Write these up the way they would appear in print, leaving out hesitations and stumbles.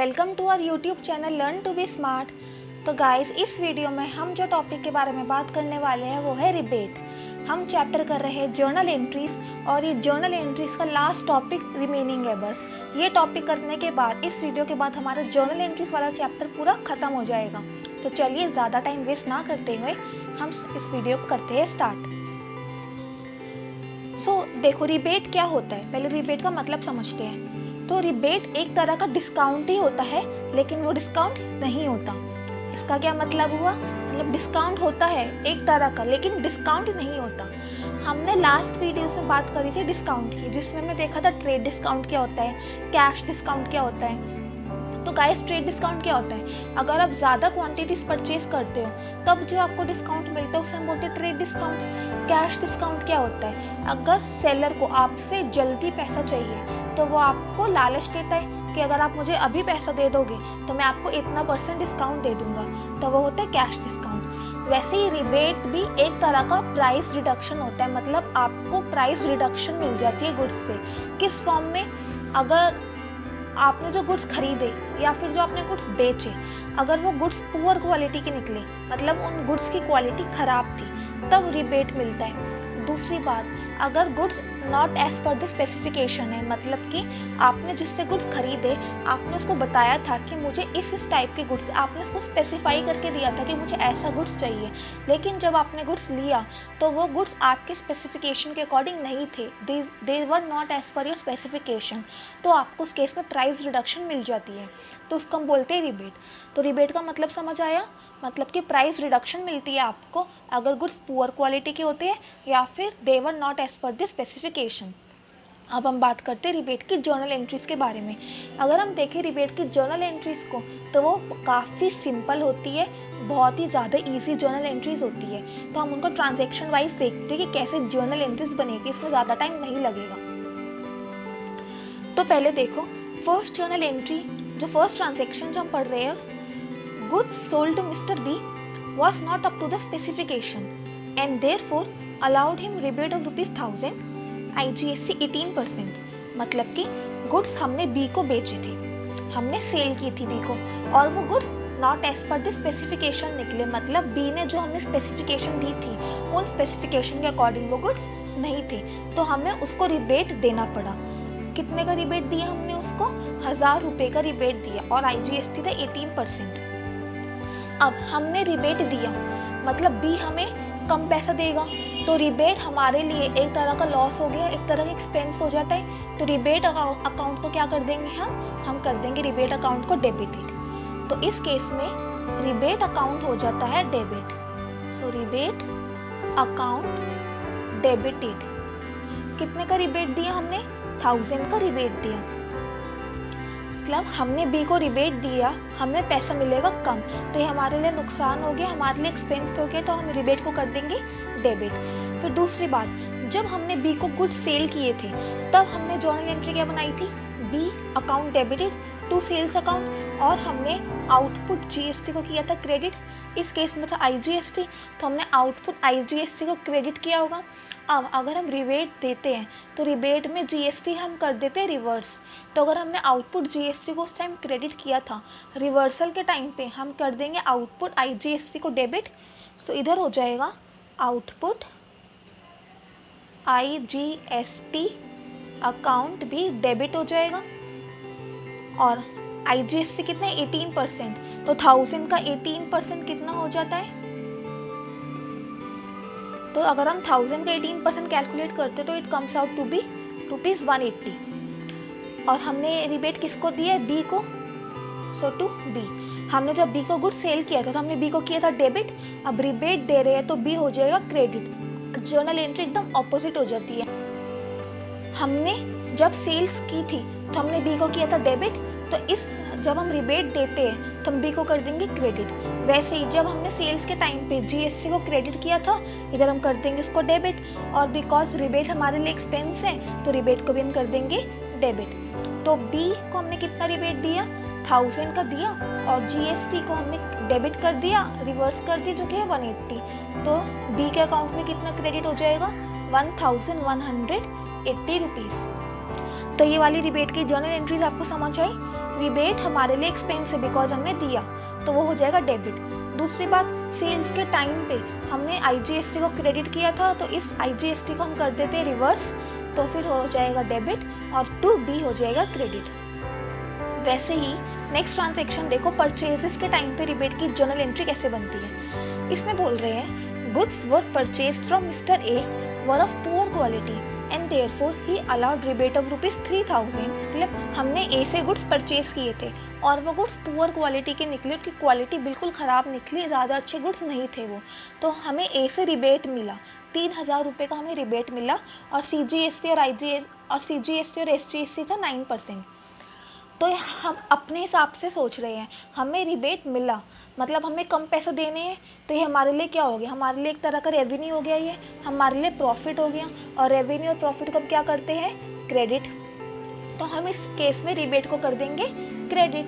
Welcome to our YouTube channel learn to be smart. तो guys, इस video में हम जो टॉपिक के बारे में बात करने वाले हैं वो है रिबेट। हम चैप्टर कर रहे हैं जर्नल एंट्रीज और ये जर्नल एंट्रीज का लास्ट टॉपिक रिमेनिंग है। बस ये टॉपिक करने के बाद इस वीडियो के बाद हमारा जर्नल एंट्रीज वाला चैप्टर पूरा ख़त्म हो जाएगा। तो चलिए ज़्यादा टाइम वेस्ट ना करते हुए हम इस वीडियो को करते हैं स्टार्ट। देखो, रिबेट क्या होता है, पहले रिबेट का मतलब समझते हैं। तो रिबेट एक तरह का डिस्काउंट ही होता है, लेकिन वो डिस्काउंट नहीं होता। इसका क्या मतलब हुआ? मतलब डिस्काउंट होता है एक तरह का, लेकिन डिस्काउंट नहीं होता। हमने लास्ट वीडियोस में बात करी थी डिस्काउंट की, जिसमें हमने देखा था ट्रेड डिस्काउंट क्या होता है, कैश डिस्काउंट क्या होता है। तो गाइस, ट्रेड डिस्काउंट क्या होता है? अगर आप ज़्यादा क्वांटिटीज परचेज करते हो तब जो आपको डिस्काउंट मिलता है उसे हम बोलते हैं ट्रेड डिस्काउंट। कैश डिस्काउंट क्या होता है? अगर सेलर को आपसे जल्दी पैसा चाहिए तो वो आपको लालच देता है कि अगर आप मुझे अभी पैसा दे दोगे तो मैं आपको इतना % डिस्काउंट दे दूंगा, तो वो होता है कैश डिस्काउंट। वैसे ही रिबेट भी एक तरह का प्राइस रिडक्शन होता है, मतलब आपको प्राइस रिडक्शन मिल जाती है गुड्स से। किस फॉर्म में? अगर आपने जो गुड्स खरीदे या फिर जो आपने गुड्स बेचे, अगर वो गुड्स पुअर क्वालिटी के निकले, मतलब उन गुड्स की क्वालिटी खराब थी, तब रिबेट मिलता है। दूसरी बात, अगर goods not as per the specification है, मतलब कि आपने जिससे गुड्स खरीदे आपने उसको बताया था कि मुझे इस टाइप के गुड्स, आपने उसको स्पेसिफाई करके दिया था कि मुझे ऐसा गुड्स चाहिए, लेकिन जब आपने गुड्स लिया तो वो गुड्स आपके स्पेसिफिकेशन के अकॉर्डिंग नहीं थे, they were not as per your specification, तो आपको उस केस में प्राइस रिडक्शन मिल जाती है। तो उसको हम बोलते हैं रिबेट। तो रिबेट का मतलब समझ आया? मतलब कि प्राइस रिडक्शन मिलती है आपको अगर गुड्स पुअर क्वालिटी के होते हैं या फिर they were not as per the specification. अब हम बात करते हैं रिबेट की जर्नल एंट्रीज के बारे में। अगर हम देखें रिबेट की जर्नल एंट्रीज को तो वो काफ़ी सिंपल होती है, बहुत ही ज़्यादा इजी जर्नल एंट्रीज होती है। तो हम उनको ट्रांजैक्शन वाइज देखते हैं कि कैसे जर्नल एंट्रीज बनेगी, इसमें ज़्यादा टाइम नहीं लगेगा। तो पहले देखो, फर्स्ट जर्नल एंट्री, जो फर्स्ट ट्रांजेक्शन जो हम पढ़ रहे हैं, goods sold to Mr. B was not up to the specification and therefore allowed him rebate of ₹1000 IGST 18%। मतलब कि गुड्स हमने बी को बेचे थे, हमने सेल की थी बी को, और वो goods not as per the specification निकले, मतलब बी ने जो हमें स्पेसिफिकेशन दी थी उन स्पेसिफिकेशन के अकॉर्डिंग वो गुड्स नहीं थे, तो हमें उसको रिबेट देना पड़ा। कितने का रिबेट दिया हमने उसको? 1000 रुपये का रिबेट दिया और IGST था 18%। अब हमने रिबेट दिया, मतलब बी हमें कम पैसा देगा, तो रिबेट हमारे लिए एक तरह का लॉस हो गया, एक तरह का एक्सपेंस हो जाता है। तो रिबेट अकाउंट को क्या कर देंगे हम कर देंगे रिबेट अकाउंट को डेबिटेड। तो इस केस में रिबेट अकाउंट हो जाता है डेबिट। सो रिबेट अकाउंट डेबिटेड। कितने का रिबेट दिया हमने? 1000 का रिबेट दिया, मतलब हमने बी को रिबेट दिया, हमें पैसा मिलेगा कम, तो ये हमारे लिए नुकसान हो गया, हमारे लिए एक्सपेंस हो गया, तो हम रिबेट को कर देंगे डेबिट। फिर दूसरी बात, जब हमने बी को गुड्स सेल किए थे तब हमने जर्नल एंट्री क्या बनाई थी? B account debited to sales account, और हमने आउटपुट GST को किया था क्रेडिट। इस केस में था IGST, तो हमने आउटपुट IGST को क्रेडिट किया होगा। अब अगर हम रिबेट देते हैं तो रिबेट में GST हम कर देते हैं रिवर्स। तो अगर हमने आउटपुट GST को उस टाइम क्रेडिट किया था, रिवर्सल के टाइम पे हम कर देंगे आउटपुट IGST को डेबिट। तो इधर हो जाएगा आउटपुट IGST अकाउंट भी डेबिट हो जाएगा, और IGST कितना है? 18%, तो 1000 का 18% कितना हो जाता है? तो अगर हम 1000 का 18% कैलकुलेट करते तो it comes out to be ₹180। और हमने रिबेट किसको दिया? बी को। सो टू बी, हमने जब बी को गुड सेल किया था तो हमने बी को किया था डेबिट, अब रिबेट दे रहे हैं तो बी हो जाएगा क्रेडिट। जर्नल एंट्री एकदम ऑपोजिट हो जाती है। हमने जब सेल्स की थी तो हमने बी को किया था डेबिट, तो जब हम रिबेट देते हैं तो हम बी को कर देंगे क्रेडिट। वैसे ही जब हमने सेल्स के टाइम पे GST को क्रेडिट किया था, इधर हम कर देंगे इसको डेबिट, और बिकॉज रिबेट हमारे लिए एक्सपेंस है तो रिबेट को भी हम कर देंगे डेबिट। तो बी को हमने कितना रिबेट दिया? 1000 का दिया, और GST को हमने डेबिट कर दिया, रिवर्स कर दिया, जो कि है 180। तो बी के अकाउंट में कितना क्रेडिट हो जाएगा? 1180 रुपीज़। तो ये वाली रिबेट की जर्नल एंट्रीज आपको समझ आई? रिबेट हमारे लिए एक्सपेंस है बिकॉज हमने दिया, तो वो हो जाएगा डेबिट। दूसरी बात, सेल्स के टाइम पे हमने IGST को क्रेडिट किया था, तो इस IGST को हम कर देते हैं रिवर्स, तो फिर हो जाएगा डेबिट और टू बी हो जाएगा क्रेडिट। वैसे ही नेक्स्ट ट्रांजेक्शन देखो, परचेजेस के टाइम पे रिबेट की जर्नल एंट्री कैसे बनती है। इसमें बोल रहे हैं goods were purchased from mister A were of poor quality and therefore he allowed rebate of ₹3000। मतलब हमने ए से गुड्स परचेज किए थे और वो गुड्स पुअर क्वालिटी के निकले, उनकी क्वालिटी बिल्कुल ख़राब निकली, ज़्यादा अच्छे गुड्स नहीं थे वो, तो हमें ए से रिबेट मिला, 3000 रुपये का हमें रिबेट मिला, और CGST और SGST था 9%। तो हम अपने हिसाब से सोच रहे हैं, हमें रिबेट मिला मतलब हमें कम पैसे देने हैं, तो ये हमारे लिए क्या हो गया, हमारे लिए एक तरह का रेवेन्यू हो गया, ये हमारे लिए प्रॉफिट हो गया, और रेवेन्यू और प्रॉफिट को हम क्या करते हैं, क्रेडिट। तो हम इस केस में रिबेट को कर देंगे क्रेडिट।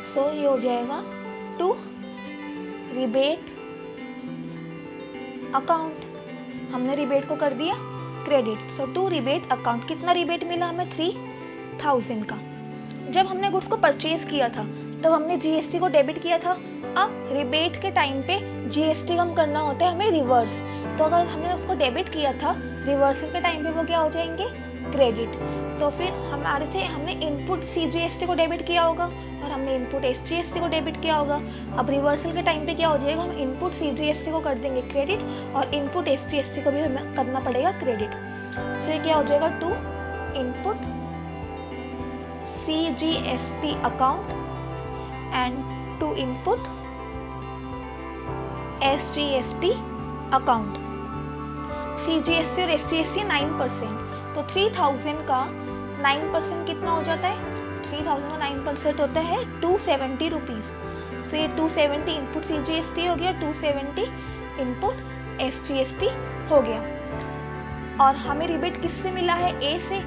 सो ये हो जाएगा टू रिबेट अकाउंट, हमने रिबेट को कर दिया credit. So to rebate account, कितना रिबेट मिला हमें, 3000 का। जब हमने गुड्स को परचेज किया था तब हमने GST को डेबिट किया था। अब रिबेट के टाइम पे GST कम करना होता है हमें रिवर्स, तो अगर हमने उसको डेबिट किया था, रिवर्सल के टाइम पे वो क्या हो जाएंगे, क्रेडिट। तो फिर हमारे से हमने इनपुट CGST को डेबिट किया होगा और हमने इनपुट SGST को डेबिट किया होगा। अब रिवर्सल के टाइम पे क्या हो जाएगा, हम इनपुट CGST को कर देंगे क्रेडिट और इनपुट SGST को भी हमें करना पड़ेगा क्रेडिट। सो ये क्या हो जाएगा, to input CGST account and to input SGST account. CGST और SGST 9%, तो 3000 का 9% कितना हो जाता है, 3000 का 9% होता है 270 रुपीज़। तो ये 270 इनपुट CGST हो गया, 270 इनपुट SGST हो गया। और हमें रिबेट किससे मिला है, ए से।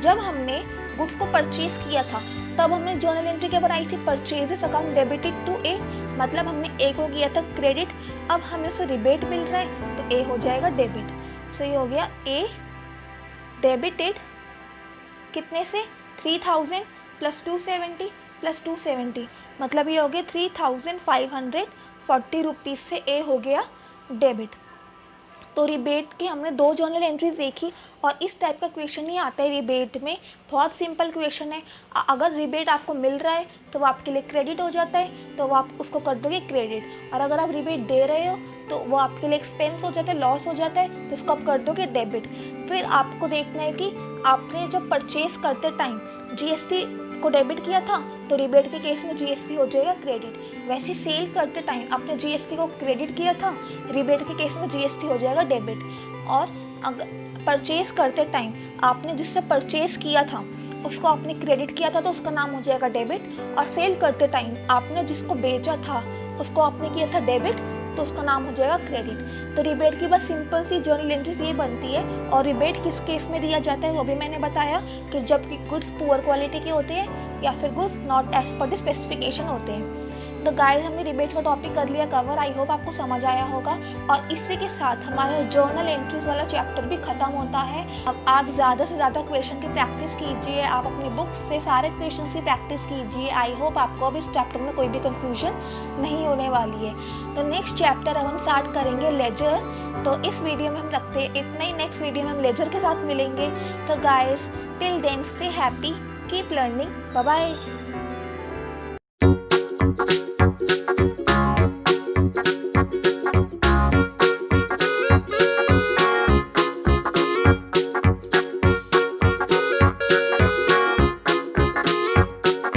जब हमने गुड्स को परचेज किया था तब हमने जर्नल एंट्री क्या बनाई थी, परचेजेस अकाउंट डेबिटेड टू ए, मतलब हमने ए को किया था क्रेडिट, अब हमें उसे रिबेट मिल रहा है तो ए हो जाएगा डेबिट। सो ये हो गया ए डेबिटेड कितने से, 3000 प्लस 270 प्लस 270, मतलब ये हो गया 3540 रुपीज़ से ए हो गया डेबिट। तो रिबेट की हमने दो जर्नल एंट्रीज देखी और इस टाइप का क्वेश्चन ही आता है रिबेट में, बहुत सिंपल क्वेश्चन है। अगर रिबेट आपको मिल रहा है तो वो आपके लिए क्रेडिट हो जाता है, तो वो आप उसको कर दोगे क्रेडिट, और अगर आप रिबेट दे रहे हो तो वो आपके लिए एक्सपेंस हो जाता है, लॉस हो जाता है, तो इसको आप कर दोगे डेबिट। फिर आपको देखना है कि आपने जब परचेज करते टाइम GST को डेबिट किया था तो रिबेट के केस में GST हो जाएगा क्रेडिट, वैसे सेल करते टाइम आपने GST को क्रेडिट किया था, रिबेट के केस में GST हो जाएगा डेबिट। और अगर परचेज करते टाइम आपने जिससे परचेज किया था उसको आपने क्रेडिट किया था तो उसका नाम हो जाएगा डेबिट, और सेल करते टाइम आपने जिसको बेचा था उसको आपने किया था डेबिट तो उसका नाम हो जाएगा क्रेडिट। तो रिबेट की बस सिंपल सी जर्नल एंट्रीज ये बनती है। और रिबेट किस केस में दिया जाता है वो भी मैंने बताया कि जब गुड्स पुअर क्वालिटी के होते हैं या फिर goods not as per the specification होते हैं। तो गाइस हमने रिबेट का टॉपिक कर लिया कवर, आई होप आपको समझ आया होगा। और इसी के साथ हमारा जर्नल एंट्रीज वाला चैप्टर भी खत्म होता है। अब आप ज़्यादा से ज़्यादा क्वेश्चन की प्रैक्टिस कीजिए, आप अपनी बुक से सारे क्वेश्चन की प्रैक्टिस कीजिए। आई होप आपको अब इस चैप्टर में कोई भी कंफ्यूजन नहीं होने वाली है। तो नेक्स्ट चैप्टर अब हम स्टार्ट करेंगे लेजर। तो इस वीडियो में हम रखते हैं इतना ही, नेक्स्ट वीडियो में हम लेजर के साथ मिलेंगे। तो guys till then stay happy, keep learning, bye bye.